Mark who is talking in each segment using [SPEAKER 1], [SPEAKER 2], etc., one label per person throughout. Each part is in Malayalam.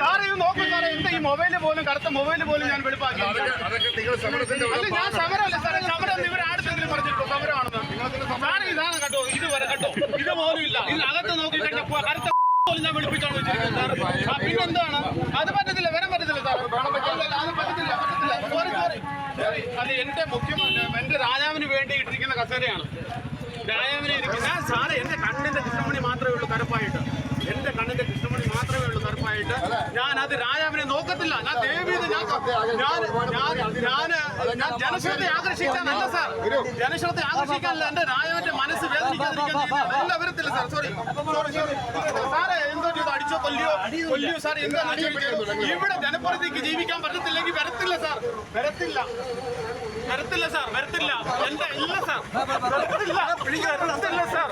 [SPEAKER 1] സാർ ഇത് നോക്കൂ സാറേ, എന്റെ ഈ മൊബൈല് പോലും കറുത്ത മൊബൈല് പോലും ഞാൻ വെളുപ്പാക്കി. അല്ല ഞാൻ സമരമല്ല സാറേ, സമരം ഇവർ ആടുത്തെങ്കിലും പറഞ്ഞിട്ടോ സമരമാണെന്ന്. സാറേ ഇതാണ് കേട്ടോ, ഇത് വരെ കേട്ടോ, ഇത് പോലും ഇല്ല. ഇതിനകത്ത് നോക്കി കഴിഞ്ഞാൽ കറുത്ത പോലും ഞാൻ വെളുപ്പിച്ചാണ് വെച്ചിരിക്കുന്നത് സാർ. പിന്നെന്താണ്? അത് പറ്റത്തില്ല, വരാൻ പറ്റത്തില്ല സാർ. അത് പറ്റത്തില്ല. സോറി. അത് എന്റെ മുഖ്യമന്ത്രി എന്റെ രാജാവിന് വേണ്ടി ഇട്ടിരിക്കുന്ന കസേരയാണ്. രാജാവിനെ ഇരിക്കുന്ന സാറേ, എന്റെ കണ്ണിന്റെ കൃഷ്ണമണി മാത്രമേ ഉള്ളൂ കറുപ്പായിട്ട്. എന്റെ കണ്ണിന്റെ കൃഷ്ണമണി മാത്രമേ ഉള്ളൂ കറുപ്പായിട്ട്. ഞാൻ അത് രാജാവിനെ നോക്കത്തില്ല. ഞാൻ ദേവീത് ഞാൻ ജനശ്രദ്ധ ആകർഷിക്കാനല്ല സാർ, ജനശ്രദ്ധ ആകർഷിക്കാനല്ല. എന്റെ രാജാവിന്റെ മനസ്സ് വേദനിക്കാതിരിക്കാൻ വരത്തില്ല സാർ. സോറി സാറേ, എന്തോ അടിച്ചോ കൊല്ലിയോ സാർ, എന്താ ഇവിടെ ജനപ്രതിനിധിക്ക് ജീവിക്കാൻ പറ്റത്തില്ലെങ്കിൽ വരത്തില്ല സാർ, വരത്തില്ല സാർ, വരത്തില്ല. എന്റെ ഇല്ല സാർ, വരത്തില്ല സാർ.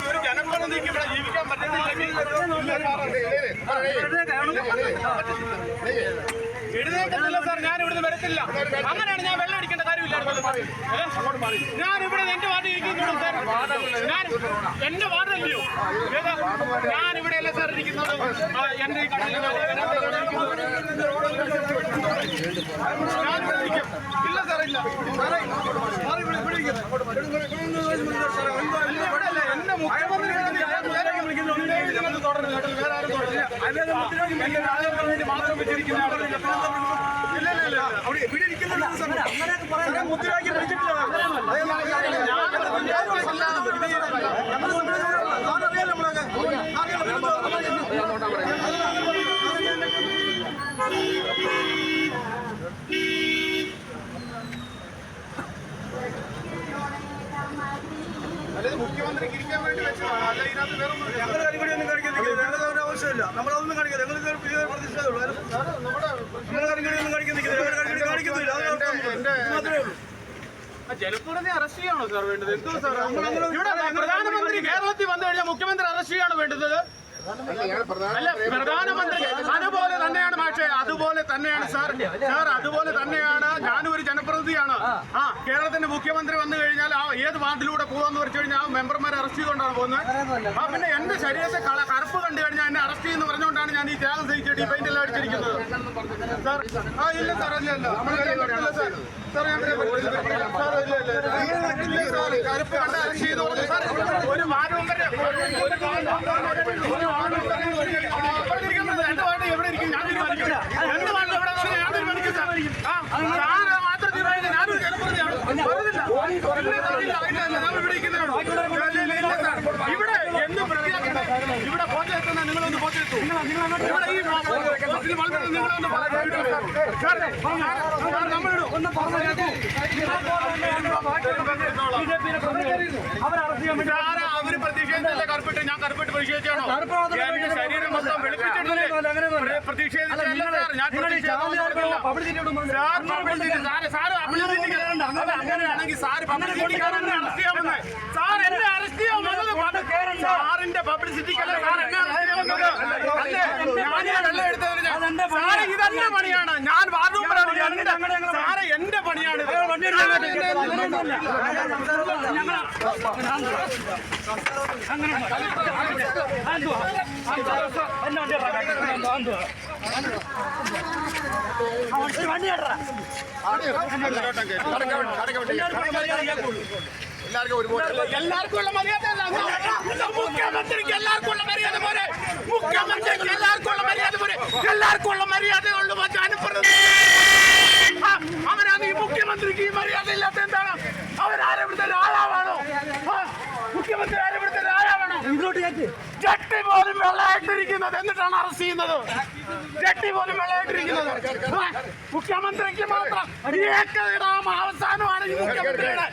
[SPEAKER 1] ഒരു ജനപ്രതിനിധിക്ക് ഇവിടെ ജീവിക്കാൻ പറ്റുന്നില്ലെങ്കിൽ എഴുന്നേക്കത്തില്ല സാർ, ഞാൻ ഇവിടുന്ന് വരത്തില്ല. അങ്ങനെയാണ് ഞാൻ വെള്ളം അടിക്കേണ്ട കാര്യമില്ലായിരുന്നു. ഞാൻ ഇവിടെ എന്റെ വാർഡ് ഇരിക്കുന്നുള്ളൂ സാർ. ഞാൻ എന്റെ വാർഡല്ലയോ, ഞാൻ ഇവിടെ അല്ല സാർ ഇരിക്കുന്നത്. എന്റെ ഈ കടലിൽ ഞാനിവിടെ ഇരിക്കും. ഇല്ല സാർ, ഇല്ല. എന്റെ മുഖ്യമന്ത്രി മാത്രം വെച്ചിരിക്കുന്ന മുദ്രാക്കി പിടിച്ചിട്ടില്ല. അതായത് മുഖ്യമന്ത്രിക്ക് ഇരിക്കാൻ വേണ്ടി വെച്ചതാണ്. അല്ല, ഇതിനകത്ത് വേറെ ഞങ്ങൾ കരികൊടിയൊന്നും കാണിക്കുന്നില്ല. ഞങ്ങൾക്ക് അതിന്റെ ആവശ്യമില്ല. നമ്മളതൊന്നും കാണിക്കില്ല. ഞങ്ങൾക്ക് പ്രതിഷ്ഠയുള്ളൂ. നമ്മൾ കരികൊടിയൊന്നും കാണിക്കുന്നില്ല. മാത്രമേ ഉള്ളൂ. ജനപ്രതിനിധി അറസ്റ്റ് ചെയ്യാണോ സാർ വേണ്ടത്? എന്തോ സാർ, ഇവിടെ പ്രധാനമന്ത്രി കേരളത്തിൽ വന്നു കഴിഞ്ഞാൽ മുഖ്യമന്ത്രി അറസ്റ്റ് ചെയ്യാണ് വേണ്ടത്. അല്ല, പ്രധാനമന്ത്രി അതുപോലെ തന്നെയാണ്. പക്ഷേ അതുപോലെ തന്നെയാണ് സാർ, അതുപോലെ തന്നെയാണ്. ഞാനും ഒരു ജനപ്രതിനിധിയാണ്. കേരളത്തിന്റെ മുഖ്യമന്ത്രി വന്നു കഴിഞ്ഞാൽ ഏത് വാർഡിലൂടെ പോകാന്ന് വെച്ച് കഴിഞ്ഞാൽ ആ മെമ്പർമാരെ അറസ്റ്റ് ചെയ്തുകൊണ്ടാണ് പോകുന്നത്. പിന്നെ എന്റെ ശരീരത്തെ കറുപ്പ് കണ്ടു കഴിഞ്ഞാൽ എന്നെ അറസ്റ്റ് ചെയ്യുന്നു പറഞ്ഞുകൊണ്ടാണ് ഞാൻ ഈ ത്യാഗം സഹിച്ചിട്ട് ഈ പെയിന്റ് എല്ലാം അടിച്ചിരിക്കുന്നത് സാർ. ഇല്ല സാർ, അല്ല സാർ, ഞാൻ കറുപ്പ് കണ്ട് അറസ്റ്റ് ചെയ്തു സാർ. ഒരു വാർഡ് മെമ്പർ എന്റെ വാർഡ് എവിടെ ഇരിക്കും? ഞാൻ തീരുമാനിക്കും. എന്റെ വാർഡ് എവിടെ ഞാൻ തീരുമാനിക്കും സാർ. മാത്രം തീരുമാനിക്കും. ഞാനൊരു ജനപ്രതിയാണ്. ഇവിടെ എന്ത് വൃത്തിയാക്കട്ടെ? ഇവിടെ പോച്ചെത്തുന്ന നിങ്ങളൊന്ന് പോച്ചെത്തു. ഇവിടെ ഈ നമ്മളിടും ഒന്ന് അവര് പ്രതിഷേധിച്ചില്ല. കറുപ്പിട്ട് ഞാൻ കറുപ്പിട്ട് പ്രതിഷേധിച്ചാണോ? എന്റെ ശരീരം മൊത്തം വെളുപ്പിച്ചിട്ടില്ലേ? പ്രതിഷേധിച്ചല്ല സാർ, ഞാൻ അങ്ങനെയാണെങ്കിൽ സാറ് പബ്ലിസിറ്റിക്കാരാണ് അറസ്റ്റ് ചെയ്യാവുന്നത്. സാർ എന്നെ അറസ്റ്റ് ചെയ്യാവുന്നത് സാറിന്റെ പബ്ലിസിറ്റിക്കല്ല സാർ എന്നെ അറസ്റ്റ് ചെയ്യാവുന്നത്. അല്ലേ, ഞാൻ വെള്ളം എടുത്തതിന് സാറ് ഇതെന്റെ പണിയാണ്. ഞാൻ വാർഡ് മെമ്പറാണ്. സാറ് എന്റെ പണിയാണ്. എല്ലാവർക്കും ഉള്ള മര്യാദ, മുഖ്യമന്ത്രിക്ക് എല്ലാവർക്കും ഉള്ള മര്യാദ പോലെ, മുഖ്യമന്ത്രിക്ക് എല്ലാവർക്കും ഉള്ള മര്യാദ പോലെ, എല്ലാവർക്കും ഉള്ള മര്യാദയുള്ളൂ. അവനാണ് ഈ മുഖ്യമന്ത്രിക്ക് ഈ മര്യാദ ഇല്ലാത്ത. എന്താണ് അവരാരെവിടുത്തെ രാജാവാണോ? മുഖ്യമന്ത്രി ആരെവിടുത്തെ രാജാവാണോ? ജട്ടി പോലും വെള്ളമായിട്ടിരിക്കുന്നത് എന്നിട്ടാണ് അറസ്റ്റ് ചെയ്യുന്നത്. ജട്ടി പോലും വെള്ളമായിട്ടിരിക്കുന്നത് മുഖ്യമന്ത്രിക്ക് മാത്രം. അവസാനമാണ് ഈ മുഖ്യമന്ത്രിയുടെ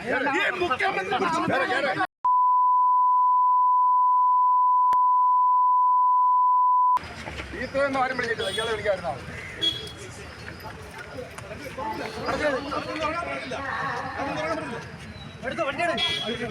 [SPEAKER 2] ഇത്രയൊന്നും ആരും വിളിച്ചിട്ടില്ല, ഇയാളെ വിളിക്കാറുണ്ടാവും. എടുത്തോ വണ്ടിയാണ്.